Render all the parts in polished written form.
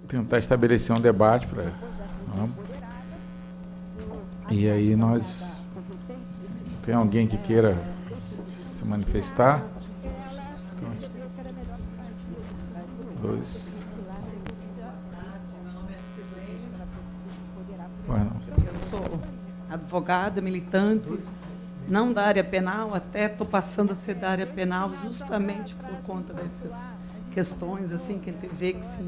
Tentar estabelecer um debate para... E aí nós... Tem alguém que queira se manifestar? Dois. Bueno. Eu sou advogada, militante, não da área penal, até estou passando a ser da área penal justamente por conta dessas questões assim que a gente vê que se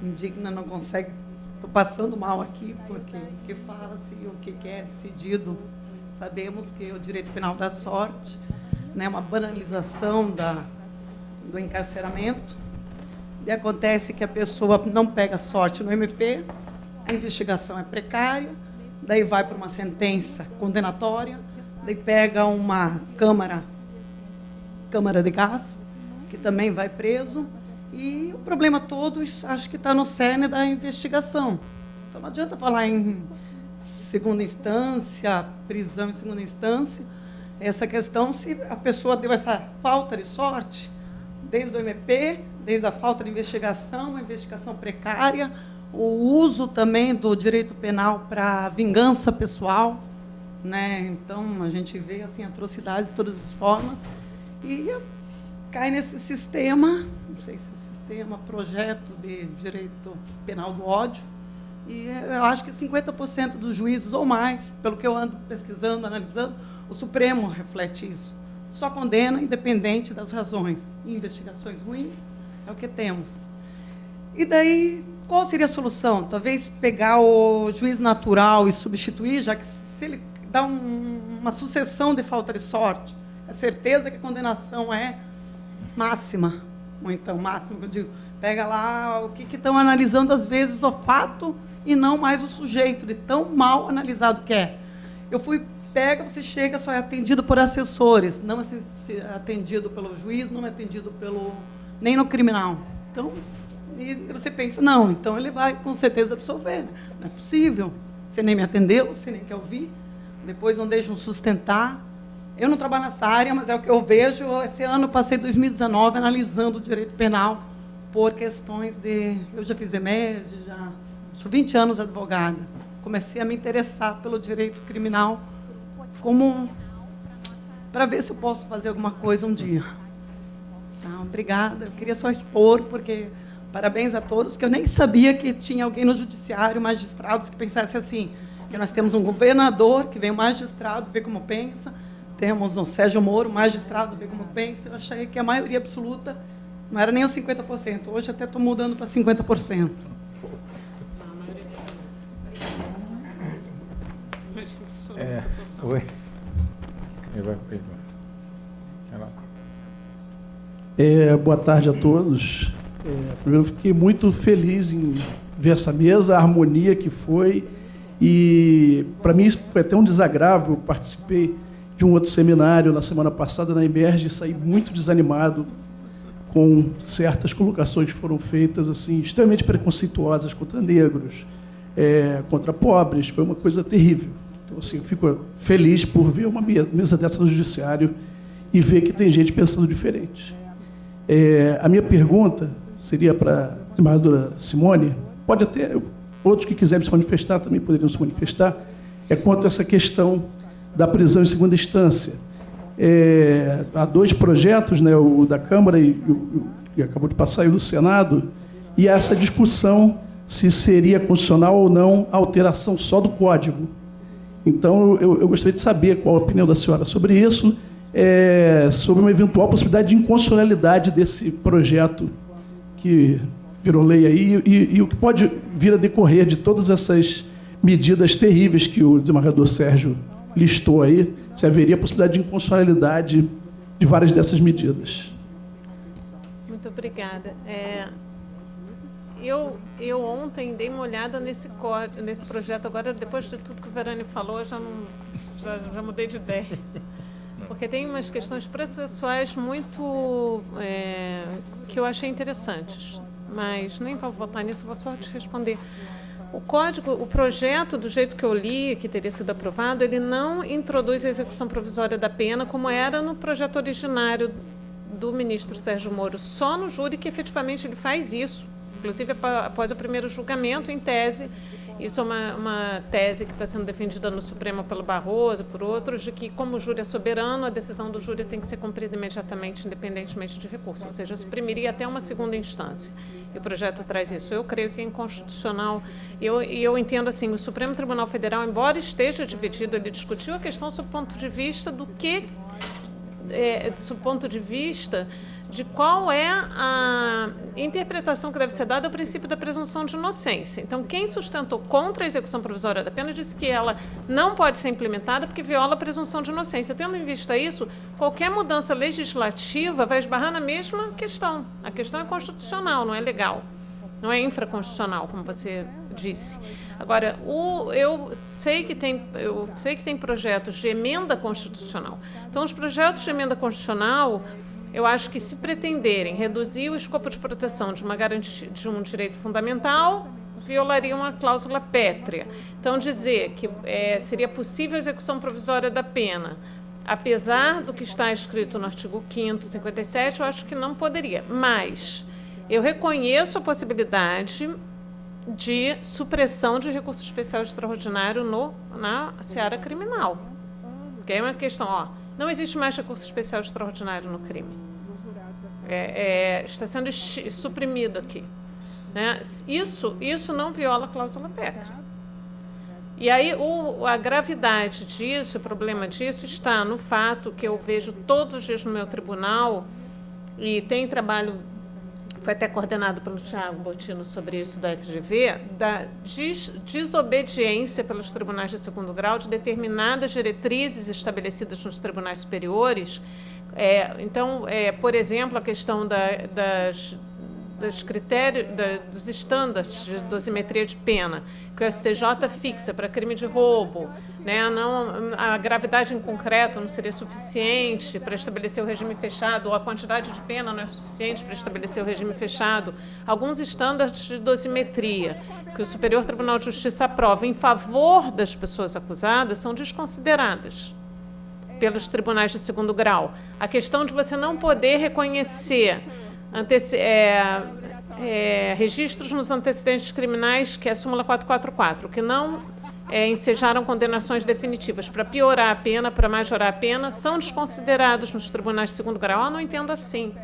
indigna, não consegue. Estou passando mal aqui porque o que fala-se, o que é decidido, sabemos que o direito penal dá sorte, né, uma banalização do encarceramento, e acontece que a pessoa não pega sorte no MP, a investigação é precária, daí vai para uma sentença condenatória, daí pega uma câmara de gás, que também vai preso, e o problema todo, acho que está no cerne da investigação. Então, não adianta falar em segunda instância, prisão em segunda instância, essa questão, se a pessoa deu essa falta de sorte, desde o MP, desde a falta de investigação, a investigação precária, o uso também do direito penal para vingança pessoal, né? Então, a gente vê assim, atrocidades de todas as formas, e cai nesse sistema, não sei se é sistema, projeto de direito penal do ódio, e eu acho que 50% dos juízes ou mais, pelo que eu ando pesquisando, analisando, o Supremo reflete isso. Só condena, independente das razões. Investigações ruins é o que temos. E daí, qual seria a solução? Talvez pegar o juiz natural e substituir, já que se ele dá uma sucessão de falta de sorte, é certeza que a condenação é máxima, ou então máxima, que eu digo, pega lá o que estão analisando, às vezes, o fato e não mais o sujeito, de tão mal analisado que é. Eu fui, pega, você chega, só é atendido por assessores, não é atendido pelo juiz, não é atendido nem no criminal. Então, e você pensa, não, então ele vai com certeza absolver. Não é possível, você nem me atendeu, você nem quer ouvir, depois não deixam sustentar. Eu não trabalho nessa área, mas é o que eu vejo. Esse ano, passei 2019 analisando o direito penal por questões de... Eu já fiz EMED, já sou 20 anos advogada. Comecei a me interessar pelo direito criminal como para ver se eu posso fazer alguma coisa um dia. Tá, obrigada. Eu queria só expor, porque parabéns a todos, que eu nem sabia que tinha alguém no judiciário, magistrados, que pensasse assim, que nós temos um governador, que vem o magistrado, vê como pensa, temos o Sérgio Moro, magistrado, vê como pensa. Eu achei que a maioria absoluta não era nem os 50%. Hoje até estou mudando para 50%. Oi. Boa tarde a todos. Primeiro, fiquei muito feliz em ver essa mesa, a harmonia que foi. E, para mim, isso foi até um desagravo. Eu participei de um outro seminário na semana passada na Emerge e saí muito desanimado com certas colocações que foram feitas, assim, extremamente preconceituosas contra negros, contra pobres. Foi uma coisa terrível. Então, assim, eu fico feliz por ver uma mesa dessa no judiciário e ver que tem gente pensando diferente. A minha pergunta seria para a desembargadora Simone, pode até outros que quiserem se manifestar também poderiam se manifestar, quanto a essa questão da prisão em segunda instância. Há dois projetos, né, o da Câmara e o que acabou de passar aí do Senado, e essa discussão se seria constitucional ou não a alteração só do Código. Então, eu gostaria de saber qual a opinião da senhora sobre isso, sobre uma eventual possibilidade de inconstitucionalidade desse projeto que virou lei aí, e o que pode vir a decorrer de todas essas medidas terríveis que o desembargador Sérgio listou aí, se haveria possibilidade de inconstitucionalidade de várias dessas medidas. Muito obrigada. Eu ontem dei uma olhada nesse projeto, agora, depois de tudo que o Verani falou, eu já mudei de ideia. porque tem umas questões processuais muito que eu achei interessantes, mas nem vou votar nisso, vou só te responder. O projeto, do jeito que eu li, que teria sido aprovado, ele não introduz a execução provisória da pena como era no projeto originário do ministro Sérgio Moro, só no júri que efetivamente ele faz isso, inclusive após o primeiro julgamento, em tese. Isso é uma tese que está sendo defendida no Supremo pelo Barroso e por outros, de que, como o júri é soberano, a decisão do júri tem que ser cumprida imediatamente, independentemente de recurso, ou seja, suprimiria até uma segunda instância. E o projeto traz isso. Eu creio que é inconstitucional. E eu entendo assim, o Supremo Tribunal Federal, embora esteja dividido, ele discutiu a questão sob o ponto de vista sob o ponto de vista de qual é a interpretação que deve ser dada ao princípio da presunção de inocência. Então, quem sustentou contra a execução provisória da pena disse que ela não pode ser implementada porque viola a presunção de inocência. Tendo em vista isso, qualquer mudança legislativa vai esbarrar na mesma questão. A questão é constitucional, não é legal. Não é infraconstitucional, como você disse. Agora, eu sei que tem projetos de emenda constitucional. Então, os projetos de emenda constitucional, eu acho que, se pretenderem reduzir o escopo de proteção de uma garantia de um direito fundamental, violariam a cláusula pétrea. Então, dizer que seria possível a execução provisória da pena, apesar do que está escrito no artigo 5º, 57, eu acho que não poderia. Mas eu reconheço a possibilidade de supressão de recurso especial extraordinário na seara criminal. Porque é uma questão, não existe mais recurso especial extraordinário no crime. Está sendo suprimido aqui. Né? Isso não viola a cláusula pétrea. E aí a gravidade disso, o problema disso, está no fato que eu vejo todos os dias no meu tribunal, e tem trabalho, foi até coordenado pelo Tiago Bottino sobre isso da FGV, da desobediência pelos tribunais de segundo grau de determinadas diretrizes estabelecidas nos tribunais superiores. Então, por exemplo, a questão dos estándares de dosimetria de pena, que o STJ fixa para crime de roubo, né? A gravidade em concreto não seria suficiente para estabelecer o regime fechado, ou a quantidade de pena não é suficiente para estabelecer o regime fechado. Alguns estándares de dosimetria que o Superior Tribunal de Justiça aprova em favor das pessoas acusadas são desconsideradas pelos tribunais de segundo grau. A questão de você não poder reconhecer registros nos antecedentes criminais, que é a súmula 444, que não ensejaram condenações definitivas para piorar a pena, para majorar a pena, são desconsiderados nos tribunais de segundo grau. Não entendo assim.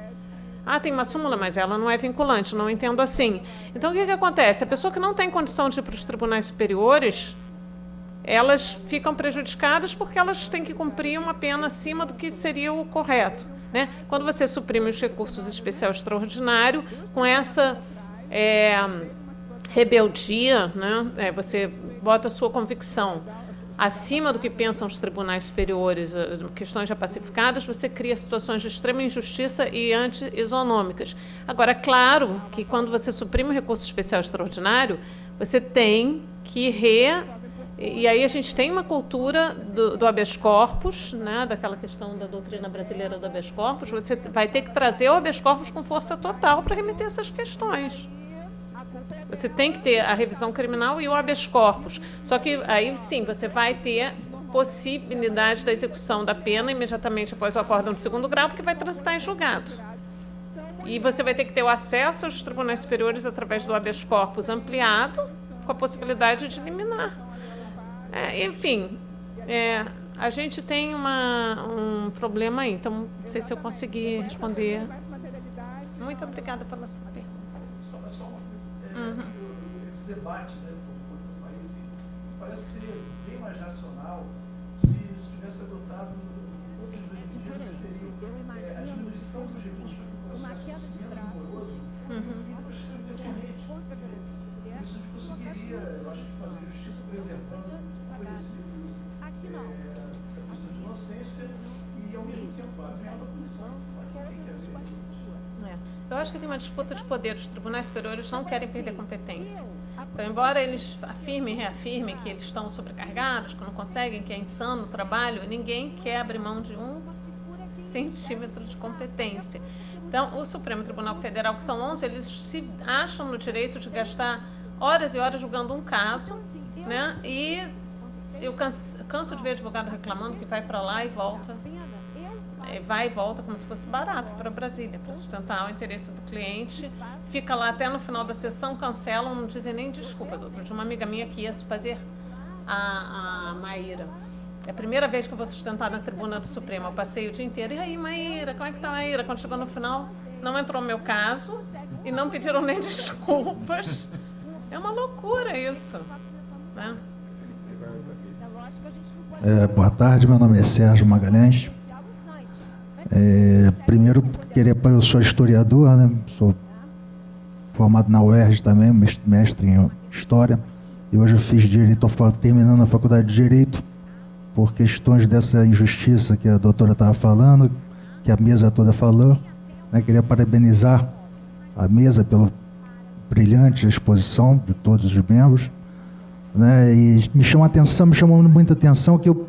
Tem uma súmula, mas ela não é vinculante, não entendo assim. Então, o que acontece? A pessoa que não tem condição de ir para os tribunais superiores, elas ficam prejudicadas porque elas têm que cumprir uma pena acima do que seria o correto. Né? Quando você suprime os recursos especial extraordinário, com essa rebeldia, né? Você bota a sua convicção acima do que pensam os tribunais superiores, questões já pacificadas, você cria situações de extrema injustiça e anti-isonômicas. Agora, claro que quando você suprime o recurso especial extraordinário, você tem que E aí a gente tem uma cultura do habeas corpus, né, daquela questão da doutrina brasileira do habeas corpus. Você vai ter que trazer o habeas corpus com força total para remeter essas questões. Você tem que ter a revisão criminal e o habeas corpus. Só que aí sim, você vai ter possibilidade da execução da pena imediatamente após o acórdão de segundo grau, porque vai transitar em julgado. E você vai ter que ter o acesso aos tribunais superiores através do habeas corpus ampliado, com a possibilidade de liminar. Enfim, a gente tem um problema aí, então não sei se eu consegui responder. Muito obrigada pela sua pergunta. Só uma coisa. Esse debate, né, do país, parece que seria bem mais racional se tivesse adotado outros medidas que seriam a diminuição dos recursos para que o processo fosse menos rigoroso e a justiça intercorrente. Isso a gente conseguiria, eu acho, fazer justiça preservando o conhecimento da presunção de inocência e, ao mesmo tempo, havendo a punição. Tem que haver. Eu acho que tem uma disputa de poder. Os tribunais superiores não querem perder competência. Então, embora eles afirmem e reafirmem que eles estão sobrecarregados, que não conseguem, que é insano o trabalho, ninguém quer abrir mão de um centímetros de competência. Então, o Supremo Tribunal Federal, que são 11, eles se acham no direito de gastar horas e horas julgando um caso, né? E eu canso de ver advogado reclamando que vai para lá e volta. Vai e volta como se fosse barato para Brasília, para sustentar o interesse do cliente. Fica lá até no final da sessão, cancelam, não dizem nem desculpas. Outro de uma amiga minha que ia fazer a Maíra. É a primeira vez que eu vou sustentar na tribuna do Supremo. Eu passei o dia inteiro. E aí, Maíra, como é que tá, Maíra? Quando chegou no final, não entrou o meu caso e não pediram nem desculpas. É uma loucura isso, né? Boa tarde, meu nome é Sérgio Magalhães. Primeiro, eu sou historiador, né? Sou formado na UERJ também, mestre em História. E hoje eu fiz Direito, estou terminando a faculdade de Direito, por questões dessa injustiça que a doutora estava falando, que a mesa toda falou. Né? Queria parabenizar a mesa pela brilhante exposição de todos os membros. Né? E me chamou muita atenção que eu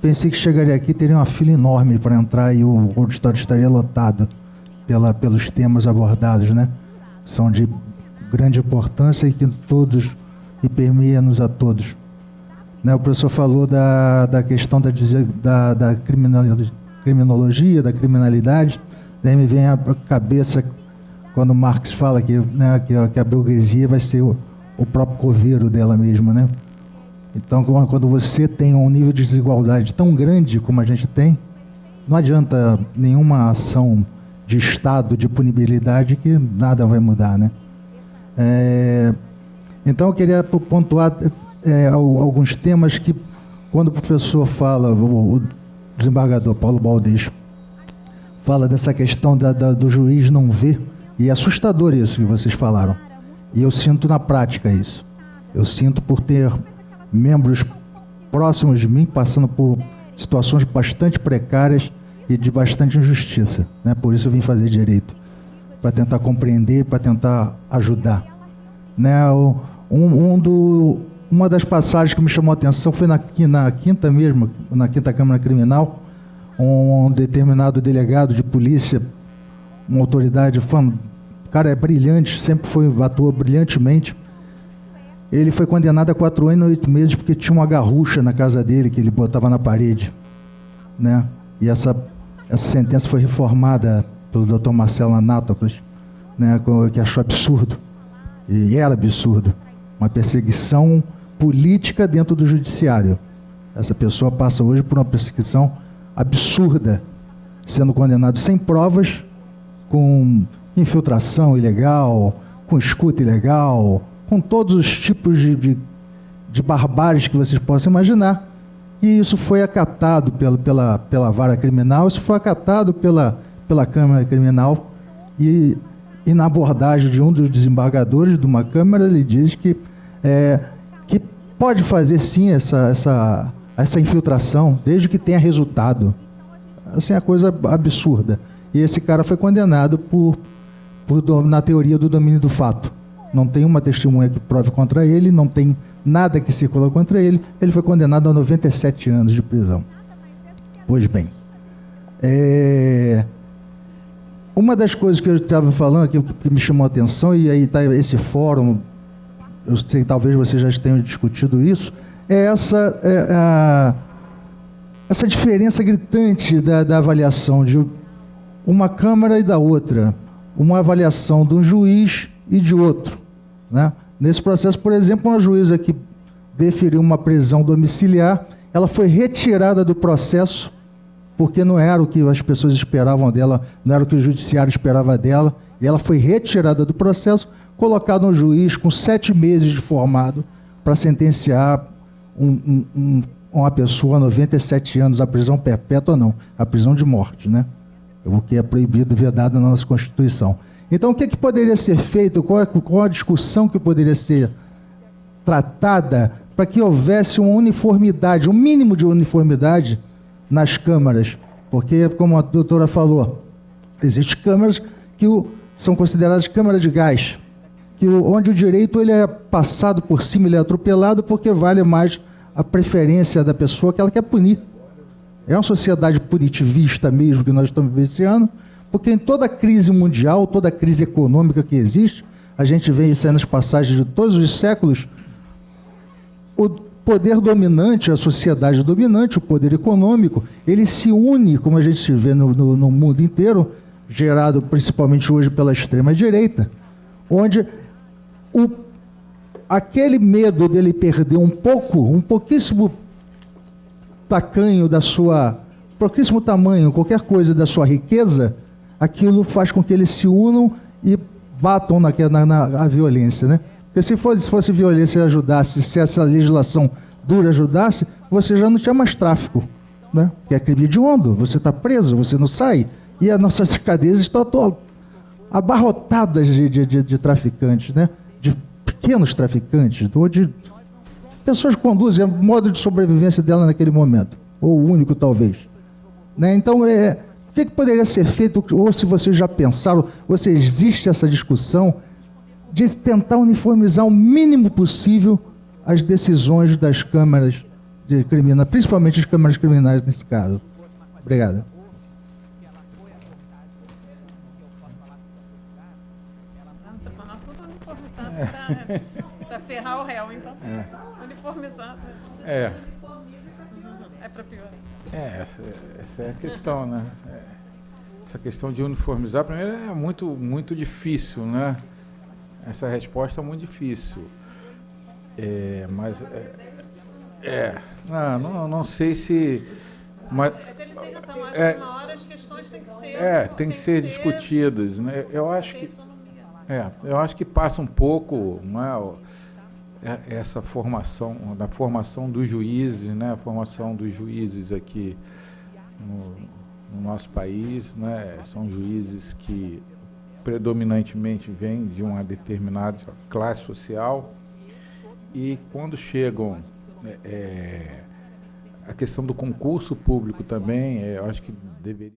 pensei que chegaria aqui, teria uma fila enorme para entrar e o auditório estaria lotado pelos temas abordados, né? São de grande importância e que todos, e permeia-nos a todos. Né? O professor falou da questão da criminologia, da criminalidade, daí me vem à cabeça quando Marx fala que, né, que a burguesia vai ser o próprio coveiro dela mesma, né? Então, quando você tem um nível de desigualdade tão grande como a gente tem, não adianta nenhuma ação de Estado, de punibilidade, que nada vai mudar, né? Então, eu queria pontuar alguns temas que, quando o professor fala, o desembargador Paulo Baldez, fala dessa questão do juiz não ver, e é assustador isso que vocês falaram. E eu sinto na prática isso. Eu sinto por ter membros próximos de mim passando por situações bastante precárias e de bastante injustiça, né? Por isso eu vim fazer direito, para tentar compreender, para tentar ajudar, né? Uma das passagens que me chamou a atenção foi na quinta Câmara Criminal, um determinado delegado de polícia, uma autoridade, cara, é brilhante, sempre atuou brilhantemente. Ele foi condenado a 4 anos e 8 meses porque tinha uma garrucha na casa dele que ele botava na parede, né? E essa sentença foi reformada pelo Dr. Marcelo Anátocles, né? Que achou absurdo, e era absurdo, uma perseguição política dentro do judiciário. Essa pessoa passa hoje por uma perseguição absurda, sendo condenado sem provas, com infiltração ilegal, com escuta ilegal, com todos os tipos de barbáries que vocês possam imaginar. E isso foi acatado pela vara criminal, isso foi acatado pela Câmara Criminal, e na abordagem de um dos desembargadores de uma Câmara, ele diz que pode fazer sim essa infiltração, desde que tenha resultado. Assim, é coisa absurda. E esse cara foi condenado na teoria do domínio do fato. Não tem uma testemunha que prove contra ele, não tem nada que circula contra ele. Ele foi condenado a 97 anos de prisão. Pois bem, uma das coisas que eu estava falando aqui, que me chamou a atenção, e aí está esse fórum, eu sei que talvez vocês já tenham discutido isso, é essa diferença gritante da avaliação de uma Câmara e da outra, uma avaliação de um juiz e de outro, né? Nesse processo, por exemplo, uma juíza que deferiu uma prisão domiciliar, ela foi retirada do processo porque não era o que as pessoas esperavam dela, não era o que o judiciário esperava dela, e ela foi retirada do processo, colocada um juiz com 7 meses de formado para sentenciar uma pessoa a 97 anos, a prisão perpétua não, a prisão de morte, né? O que é proibido, vedado na nossa Constituição. Então, o que poderia ser feito, qual a discussão que poderia ser tratada para que houvesse uma uniformidade, um mínimo de uniformidade nas câmaras? Porque, como a doutora falou, existem câmaras que são consideradas câmaras de gás, onde o direito ele é passado por cima, ele é atropelado porque vale mais a preferência da pessoa que ela quer punir. É uma sociedade punitivista mesmo que nós estamos vivenciando, porque em toda crise mundial, toda crise econômica que existe, a gente vê isso aí nas passagens de todos os séculos, o poder dominante, a sociedade dominante, o poder econômico, ele se une, como a gente vê no mundo inteiro, gerado principalmente hoje pela extrema-direita, onde aquele medo dele perder um pouquíssimo pouquíssimo tamanho, qualquer coisa da sua riqueza, aquilo faz com que eles se unam e batam na violência, né? Porque se fosse violência e ajudasse, se essa legislação dura ajudasse, você já não tinha mais tráfico, né? Que é crime hediondo, você está preso, você não sai, e as nossas cadeias estão abarrotadas de traficantes, né? De pequenos traficantes, ou de pessoas que conduzem, é o modo de sobrevivência dela naquele momento, ou o único talvez, né? Então, o que poderia ser feito, ou se vocês já pensaram, ou se existe essa discussão de tentar uniformizar o mínimo possível as decisões das câmaras de criminais, principalmente as câmaras criminais nesse caso. Obrigado. Tribunal tudo uniformizado para ferrar o réu, então. Uniformizado. É. É para piorar. Essa é a questão, né? Essa questão de uniformizar, primeiro, é muito difícil, né? Essa resposta é muito difícil. Não sei se... Mas ele tem razão, acho que uma hora as questões têm que ser... tem que ser discutidas, né? Eu acho que passa um pouco, né, essa formação, da formação dos juízes, né? A formação dos juízes aqui no nosso país, né? São juízes que predominantemente vêm de uma determinada classe social, e quando chegam a questão do concurso público também, eu acho que deveria...